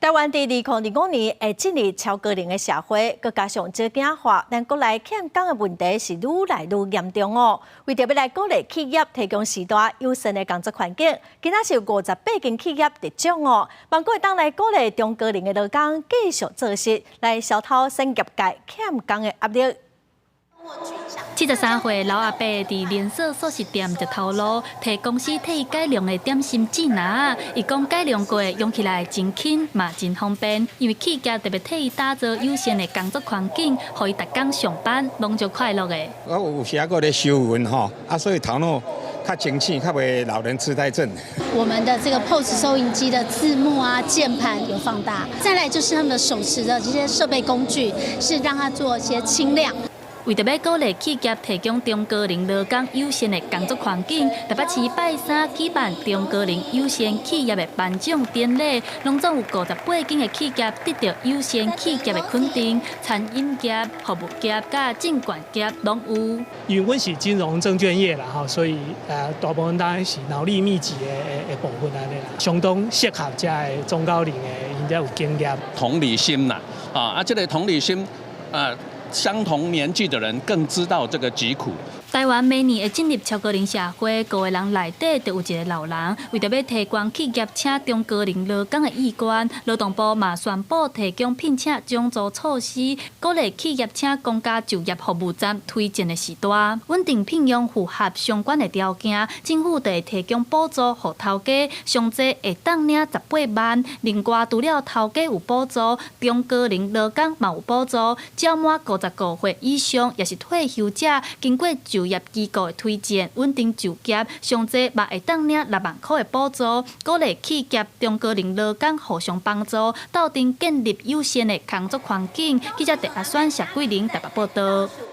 台湾伫2025年会进入超高龄的社会，佮加上少子化，但国内欠工的问题是愈来愈严重哦。为着要来鼓励企业提供时代友善的工作环境，今仔是有58间企业得奖哦，包括当来鼓励中高龄的劳工继续做事，来消除产业界欠工的压力。 73岁老阿伯伫连锁素食店一头路，替公司替伊改良的点心纸拿。伊讲改良过，用起来真轻嘛真方便，因为企业特别替伊打造友善的工作环境，互伊逐工上班拢就快乐的。我有时还搁咧修文吼，所以头脑较清醒，较袂老人痴呆症。我们的这个 POS 收银机的字幕啊、键盘有放大，再来就是他们的手持的这些设备工具，是让它做一些轻量。 为着要鼓励企业提供中高龄劳工友善的工作环境，台北市拜三举办中高龄友善企业的颁奖典礼，拢总有58间的企业得到友善企业的肯定，餐饮业、服务业、甲证券业拢有。因为阮是金融证券业啦，吼，所以大部分当然是脑力密集的部分安尼啦，相当适合遮的中高龄的，因遮有经验。同理心啦，这个同理心，相同年纪的人更知道这个疾苦。台湾每年会进入超高龄社会，5个人内底就有一个老人。为着要提高企业请中高龄劳工的意愿，劳动部嘛宣布提供聘请奖助措施，鼓励企业请公家就业服务站推荐的时段，稳定聘用符合相关的条件，政府就会提供补助给头家，上济会当领18万。另外，除了头家有补助，中高龄劳工嘛有补助，照满50个月以上，也是退休者，经过就业机构的推荐，稳定就业，上济嘛会当领6万块的补助，鼓励企业中高龄劳工互相帮助，斗阵建立友善的工作环境。记者陈阿选、谢桂玲台北报道。